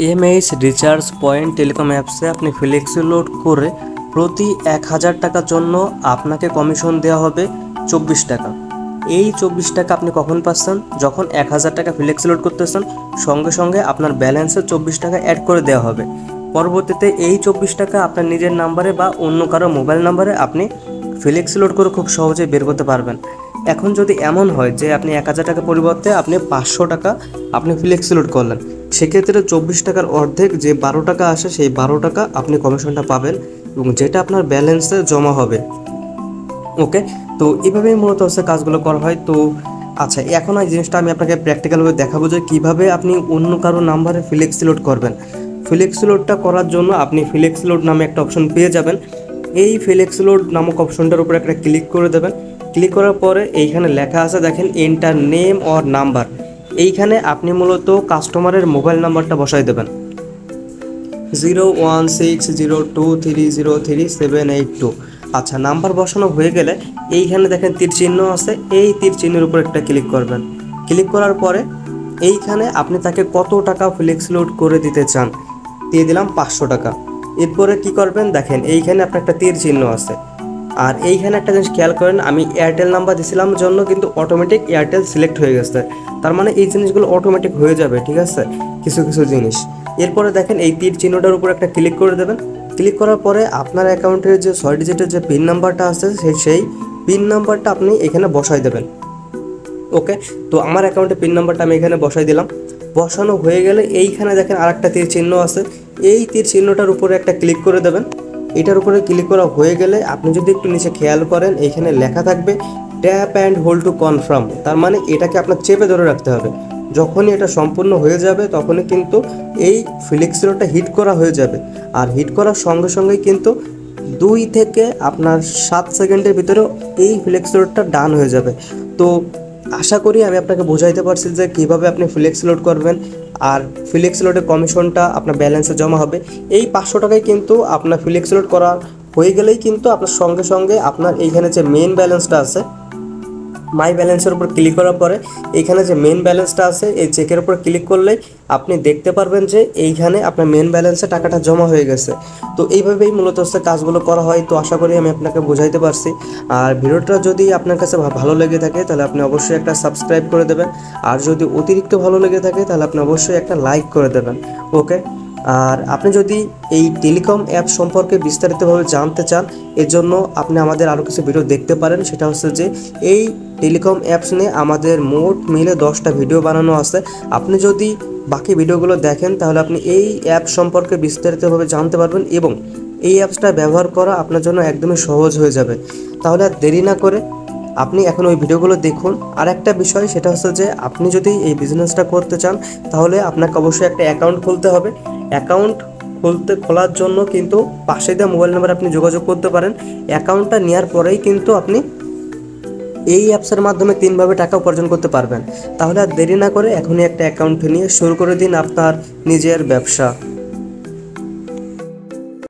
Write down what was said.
MH recharge point telecom অ্যাপসে আপনি flexi load করে প্রতি 1000 টাকার জন্য আপনাকে কমিশন দেওয়া হবে 24 টাকা। এই 24 টাকা আপনি কখন পাচ্ছেন? যখন 1000 টাকা ফ্লেক্সি লোড করতেছেন সঙ্গে সঙ্গে আপনার ব্যালেন্সে 24 টাকা অ্যাড করে দেওয়া হবে। পরবর্তীতে এই 24 টাকা আপনার নিজের নাম্বারে বা অন্য কারো মোবাইল নাম্বারে আপনি ফ্লেক্সি লোড করে খুব সহজেই বের করতে পারবেন। এখন যদি এমন হয় যে আপনি 1000 টাকা পরিবর্তে আপনি 500 টাকা আপনি ফ্লেক্সি লোড করলেন, সেক্ষেত্রে 24 টাকার অর্ধেক যে 12 টাকা আসে সেই 12 টাকা আপনি কমিশনটা পাবেন এবং যেটা আপনার ব্যালেন্সে জমা হবে। ওকে, তো এইভাবেই মূলত হচ্ছে কাজগুলো করা হয়। তো আচ্ছা, এখন এই জিনিসটা আমি আপনাকে প্র্যাকটিক্যালভাবে দেখাবো যে কীভাবে আপনি অন্য কারো নাম্বারে ফ্লেক্সি লোড করবেন। ফ্লেক্সি লোডটা করার জন্য আপনি ফ্লেক্সি লোড নামে একটা অপশন পেয়ে যাবেন। এই ফ্লেক্সি লোড নামক অপশনটার উপরে একটা ক্লিক করে দেবেন। ক্লিক করার পরে এইখানে লেখা আছে দেখেন এন্টার নেম অর নাম্বার। এইখানে আপনি মূলত কাস্টমারের মোবাইল নাম্বারটা বসাই দেবেন 016023030782। আচ্ছা, নাম্বার বসানো হয়ে গেলে এইখানে দেখেন তীর চিহ্ন আছে, এই তীর চিহ্নের উপর একটা ক্লিক করবেন। ক্লিক করার পরে এইখানে আপনি তাকে কত টাকা ফ্লেক্সি লোড করে দিতে চান, দিয়ে দিলাম 500 টাকা। এরপরে কি করবেন দেখেন এইখানে আপনার একটা তীর চিহ্ন আছে, আর এইখানে একটা জিনিস খেয়াল করেন, আমি এয়ারটেল নাম্বার দিয়েছিলাম জন্য কিন্তু অটোমেটিক এয়ারটেল সিলেক্ট হয়ে গেছে। তার মানে এই জিনিসগুলো অটোমেটিক হয়ে যাবে, ঠিক আছে, কিছু কিছু জিনিস। এরপরে দেখেন এই তীর চিহ্নটার উপর একটা ক্লিক করে দেবেন। ক্লিক করার পরে আপনার অ্যাকাউন্টের যে 6 ডিজিটের যে পিন নাম্বারটা আছে সেই পিন নাম্বারটা আপনি এখানে বসাই দেবেন। ওকে, তো আমার অ্যাকাউন্টে পিন নাম্বারটা আমি এখানে বসাই দিলাম। বসানো হয়ে গেলে এইখানে দেখেন আরেকটা তীর চিহ্ন আছে, এই তীর চিহ্নটার উপরে একটা ক্লিক করে দেবেন। এটার উপরে ক্লিক করা হয়ে গেলে আপনি যদি একটু নিচে খেয়াল করেন এইখানে লেখা থাকবে tap and hold to confirm. তার মানে এটাকে আপনার চেপে ধরে রাখতে হবে। যখনই এটা সম্পূর্ণ হয়ে যাবে তখনই কিন্তু এই ফ্লেক্সি লোডটা হিট করা হয়ে যাবে। আর হিট করার সঙ্গে সঙ্গেই কিন্তু 2 থেকে আপনার 7 সেকেন্ডের ভিতরে এই ফ্লেক্সি লোডটা ডান হয়ে যাবে। তো আশা করি আমি আপনাকে বোঝাইতে পারছি যে কীভাবে আপনি ফ্লেক্সি লোড করবেন আর ফ্লেক্সি লোডের কমিশনটা আপনার ব্যালেন্সে জমা হবে। এই 500 টাকায় কিন্তু আপনার ফ্লেক্সি লোড করা হয়ে গেলেই কিন্তু আপনার সঙ্গে সঙ্গে আপনার এইখানে যে মেন ব্যালেন্সটা আছে, মাই ব্যালেন্সের উপর ক্লিক করার পরে এইখানে যে মেন ব্যালেন্সটা আছে এই চেকের উপর ক্লিক করলেই আপনি দেখতে পারবেন যে এইখানে আপনার মেন ব্যালেন্সে টাকাটা জমা হয়ে গেছে। তো এইভাবেই মূলত হচ্ছে কাজগুলো করা হয়। তো আশা করি আমি আপনাকে বোঝাইতে পারছি। আর ভিডিওটা যদি আপনার কাছে ভালো লেগে থাকে তাহলে আপনি অবশ্যই একটা সাবস্ক্রাইব করে দেবেন, আর যদি অতিরিক্ত ভালো লেগে থাকে তাহলে আপনি অবশ্যই একটা লাইক করে দেবেন। ওকে, আর আপনি যদি এই টেলিকম অ্যাপ সম্পর্কে বিস্তারিতভাবে জানতে চান এর জন্য আপনি আমাদের আরও কিছু ভিডিও দেখতে পারেন। সেটা হচ্ছে যে এই টেলিকম অ্যাপস নিয়ে আমাদের মোট মিলে 10টা ভিডিও বানানো আছে। আপনি যদি বাকি ভিডিওগুলো দেখেন তাহলে আপনি এই অ্যাপ সম্পর্কে বিস্তারিতভাবে জানতে পারবেন এবং এই অ্যাপসটা ব্যবহার করা আপনার জন্য একদমই সহজ হয়ে যাবে। তাহলে আর দেরি না করে আপনি এখন ওই ভিডিওগুলো দেখুন। আর একটা বিষয় সেটা হচ্ছে যে আপনি যদি এই বিজনেসটা করতে চান তাহলে আপনাকে অবশ্যই একটা অ্যাকাউন্ট খুলতে হবে। অ্যাকাউন্ট খোলার জন্য কিন্তু পাশে দেওয়া মোবাইল নাম্বার আপনি যোগাযোগ করতে পারেন। অ্যাকাউন্টটা নেওয়ার পরেই কিন্তু আপনি এই অ্যাপসের মাধ্যমে 3ভাবে টাকা উপার্জন করতে পারবেন। তাহলে আর দেরি না করে এখনই একটা অ্যাকাউন্ট নিয়ে শুরু করে দিন আপনার নিজের ব্যবসা।